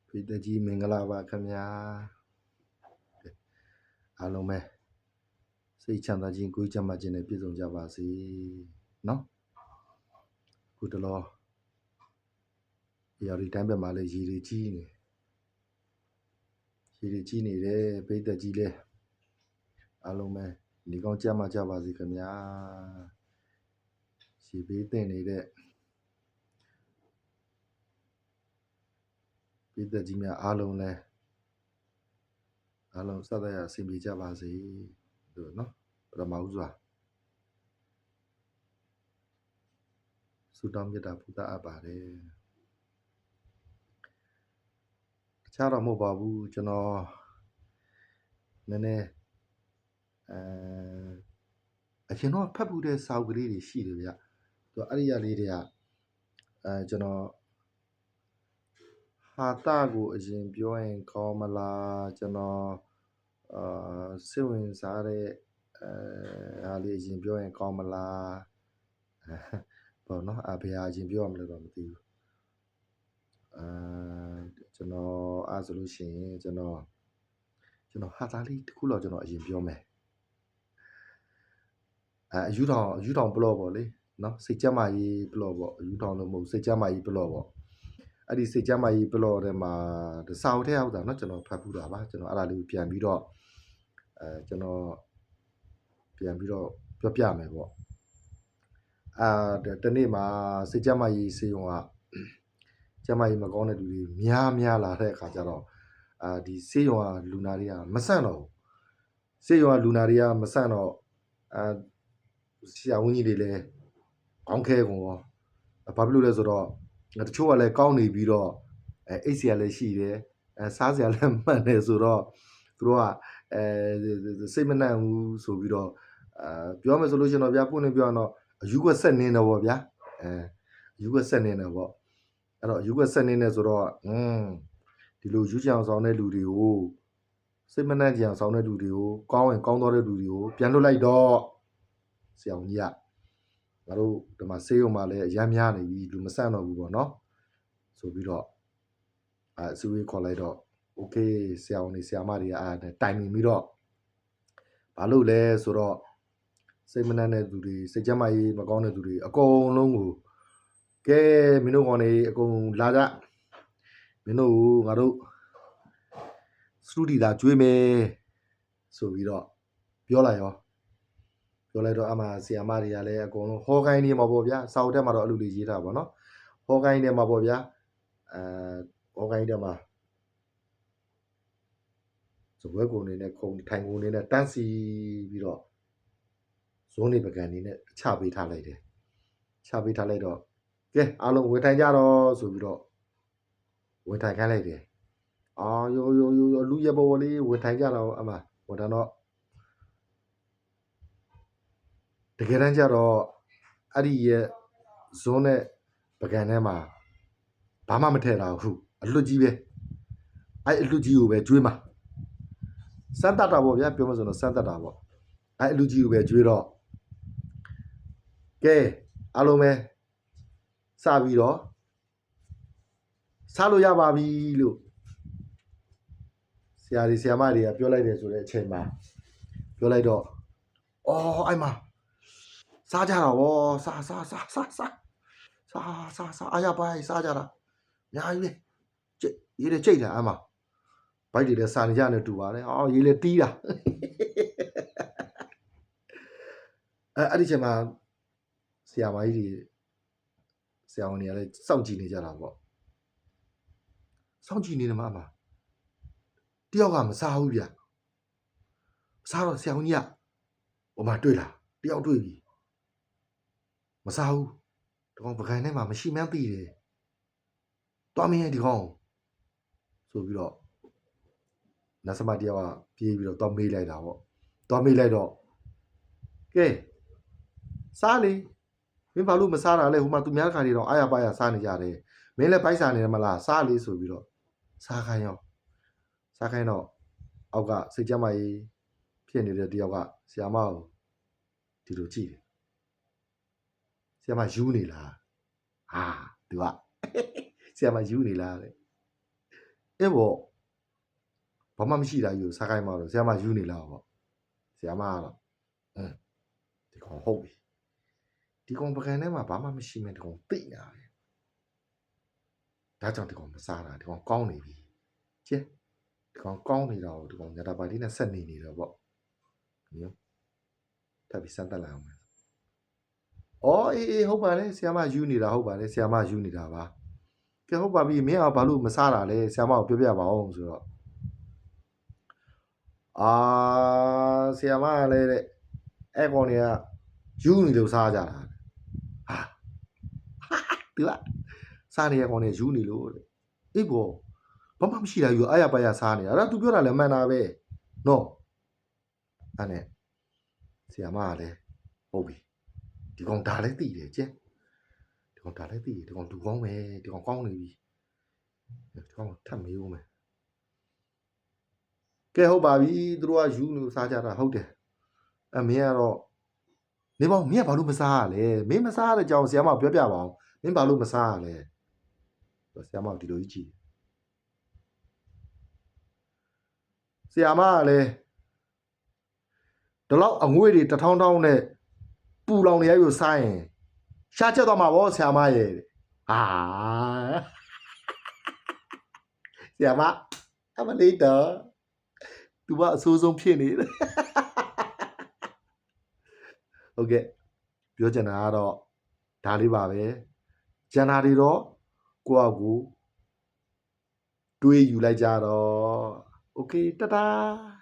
ဖိတကြီးမင်္ဂလာပါခင်ဗျာအားလုံးပဲစိတ်ချမ်းသာခြင်းကိုယ်ချမ်းသာခြင်းနဲ့ပြည့်စုံကြပါစေနော်ခုတလောရာဒီတိုင်းပဲမှာလေရေတွေကြီးနေတယ်ဖိတကြီးလဲအားလုံးပဲဒီကောင်းကြမ်းမှကြပါစေခင်ဗျာရှေးပေးတင်နေတဲ့ဖိတကြီးများအားလုံးစသရအဆင်ပြေကြပါစေလို့နော်ပထမဦးစွာဆုတောင်းမြတ်တာပူတာအပ်ပါတယ်တခြားတော့မဟုတ်ပါဘူးကျွန်တော်နည်းနည်းအရင်တော့ဖတ်ဘူးတဲ့စာအုပ်ကလေးတွေရှိတယ်ဗျသူအဲ့ဒီရလေးတွေကကျွန်တော်ဟာတာကိုအရင်ပြောရင်ကောင်းမလားကျွန်တော်စိတ်ဝင်စားတဲ့ဟာလေးအရင်ပြောရင်ကောင်းမလားပေါ့နော်ဘယ်ဟာအရင်ပြောရမလဲတော့မသိဘူးကျွန်တော်အဲ့ဆိုလို့ရှိရင်ကျွန်တော်ဟာတာလေးတစ်ခုတော့ကျွန်တော်အရင်ပြောမယ်ယူထောင်ဘလော့ပေါ့လေနော်စိတ်ကြမ်းမာရေးဘလော့ပေါ့ယူထောင်လို့မဟုတ်စိတ်ကြမ်းမာရေးဘလော့ပေါ့အဲ့ဒီစိတ်ကြမ်းမာရေးဘလော့ထဲမှာစာအုပ်ထဲရောက်တာเนาะကျွန်တော်ဖတ်ဖူးတာပါကျွန်တော်အဲ့ဒါလေးကိုပြန်ပြီးတော့ကျွန်တော်ပြန်ပြီးတော့ပြောပြမယ်ပေါ့တနေ့မှာစိတ်ကြမ်းမာရေးစေုံကကြမ်းမာရေးမကောင်းတဲ့လူတွေများလာတဲ့အခါကျတော့ဒီစေုံကလူနာတွေကမဆန့်တော့ဘူးစေုံကလူနာတွေကမဆန့်တော့ဆရာဝန်ကြီးတွေလည်းကောင်းခဲကုန်ရောဘာဖြစ်လို့လဲဆိုတော့တချို့ကလည်းကောင်းနေပြီးတော့အိတ်ဆရာလည်းရှိတယ်စားဆရာလည်းမှန်တယ်ဆိုတော့သူတို့ကစိတ်မနှံ့ဘူးဆိုပြီးတော့ပြောမယ်ဆိုလို့ရှိရင်တော့ဗျာပွင့်နေပြောရင်တော့အယူကဆက်နေတယ်ပေါ့ဗျာအယူကဆက်နေတယ်ပေါ့အဲ့တော့အယူကဆက်နေတယ်ဆိုတော့ဒီလိုယူချအောင်ဆောင်တဲ့လူတွေကိုစိတ်မနှံ့ကြအောင်ဆောင်တဲ့လူတွေကိုကောင်းရင်ကောင်းသွားတဲ့လူတွေကိုပြန်လွတ်လိုက်တော့ဆရာဝန်ကြီးကငါတို့ဒီမှာဆေးရုံမှာလည်းအများများနေပြီလူမဆန့်တော့ဘူးပေါ့နော်ဆိုပြီးတော့အစည်းအဝေးခေါ်လိုက်တော့โอเคဆရာဝန်တွေဆရာမတွေကတိုင်ပင်ပြီးတော့ဘာလို့လဲဆိုတော့စိတ်မနှံ့တဲ့သူတွေစိတ်ကြမ်းမာရေးမကောင်းတဲ့သူတွေအကုန်လုံးကိုကဲမင်းတို့ကောင်တွေအကုန်လာကြမင်းတို့ငါတို့စတူဒီလာကျွေးမယ်ဆိုပြီးတော့ပြောလိုက်တော့အမှဆီယာမတွေကလည်းအကုန်လုံးဟောကိုင်းနေမှာပေါ့ဗျာစာအုပ်ထဲမှာတော့အလူလေးရေးထားပါတော့ဟောကိုင်းနေမှာပေါ့ဗျာဟောကိုင်းထဲမှာစပွဲကုန်နေနဲ့ခုံထိုင်ကုန်နေနဲ့တန်းစီပြီးတော့ဇုံးနေပကံနေနဲ့ချပေးထားလိုက်တယ်ချပေးထားလိုက်တော့ကဲအားလုံးဝင်ထိုင်ကြတော့ဆိုပြီးတော့ဝင်ထိုင်ခိုင်းလိုက်တယ်ရိုလူရပေါ်လေးဝင်ထိုင်ကြတော့အမှဝင်တော့တကယ်တမ်းကျတော့အဲ့ဒီရဲ့ဇွန်းနဲ့ပကံထဲမှာဘာမှမထည့်တာဘူးအလွတ်ကြီးပဲအဲ့အလွတ်ကြီးကိုပဲကျွေးမှာစမ်းတတ်တာပေါ့ဗျာပြောမစလို့စမ်းတတ်တာပေါ့အဲ့အလွတ်ကြီးကိုပဲကျွေးတော့ကဲအားလုံးပဲစပြီးတော့စားလို့ရပါပြီလို့ဆရာတွေဆရာမတွေကပြောလိုက်တယ်ဆိုတဲ့အချိန်မှာပြောလိုက်တော့အဲ့မှာစားကြတာဗောစားအားရပါစားကြတာအများကြီးပဲရေးတယ်ကြိတ်တာအမှဘိုက်တွေလည်းစာနေကြနေတူပါတယ်ရေးလည်းတီးတာအဲ့ဒီချိန်မှာဆရာမကြီးတွေဆရာဝန်တွေကလည်းစောင့်ကြည့်နေကြတာဗောစောင့်ကြည့်နေတယ်မှာတယောက်ကမစားဘူးဗျစားတော့ဆရာဝန်ကြီးကဟိုမှာတွေ့လာတယောက်တွေ့ပြီမစားဘူးဒီကောင်ပကံထဲမှာမရှိမှန်းသိတယ်တွားမင်းရဲ့ဒီကောင်ဆိုပြီးတော့နတ်စမတယောက်ကပြေးပြီးတော့တွားမေးလိုက်တာပေါ့တွားမေးလိုက်တော့ကဲစားလေမင်းဘာလို့မစားတာလဲဟိုမှာသူများခါတွေတော့အားရပါရစားနေကြတယ်မင်းလည်းပိုက်စားနေတယ်မလားစားလေဆိုပြီးတော့စားခိုင်းတော့အောက်ကစိတ်ကြမ်းမာရေးဖြစ်နေတဲ့တယောက်ကဆရာမကိုဒီလိုကြည့်တယ်ဆရာမယူနေလားသူကဆရာမယူနေလားတဲ့ အဲ့ပေါ့ဘာမှမရှိတာယူစားခိုင်းမှာတော့ဆရာမယူနေလားပေါ့ဆရာမကတော့ဒီကောင်ဟုတ်ပြီဒီကောင်ပကံထဲမှာဘာမှမရှိမဲ့ဒီကောင်သိနေတာပဲဒါကြောင့်ဒီကောင်မစားတာဒီကောင်ကောင်းနေပြီကျဲဒီကောင်ကောင်းနေတာကိုဒီကောင်ညတာပါလေးနဲ့ဆက်နေတော့ပေါ့နော်ထပ်ပြီးစမ်းတက်လာအောင်မယ်အော်အေးဟုတ်ပါလေဆရာမယူနေတာဟုတ်ပါလေဆရာမယူနေတာပါကဲဟုတ်ပါပြီမင်းကဘာလို့မစားတာလဲဆရာမကိုပြောပြပါအောင်ဆိုတော့ဆရာမကလည်းတဲ့အဲ့ကောင်တွေကယူနေလို့စားကြတာဟာဒီကစားနေရကောင်တွေယူနေလို့တဲ့အေးဘောဘာမှမရှိတာယူအားရပါရစားနေတာအဲ့ဒါ तू ပြောတာလည်းမှန်တာပဲနော်အဲ့နဲ့ဆရာမကလည်းဟုတ်ပြီဒီကောင်ဒါလည်းသိတယ်ကျဲဒီကောင်ဒါလည်းသိတယ်ဒီကောင်လူကောင်းပဲဒီကောင်ကောင်းနေပြီဒီကောင်ထပ်မေးဦးမယ်ကဲဟုတ်ပါပြီသူတို့ကယူလို့စားကြတာဟုတ်တယ်အမင်းကတော့နေပေါင်းမင်းကဘာလို့မစားရလဲမင်းမစားရတဲ့အကြောင်းဆရာမပြောပြပါအောင်မင်းဘာလို့မစားရလဲဆရာမဒီလိုကြီးကြည့်ဆရာမကလည်းဒီလောက်အငွေ့တွေတထောင်းထောင်းနဲ့ပူလောင်နေရပြီးစားရင်ရှားချက်သွားမှာဗောဆရာမရဲ့ဟာဆရာမအမလေးတော့သူကအဆိုးဆုံးဖြစ်နေတယ်ဟုတ်ကဲ့ပြောချင်တာကတော့ဒါလေးပါပဲကျန်တာတွေတော့ကိုယ့်အကူတွေးယူလိုက်ကြတော့โอเคတတား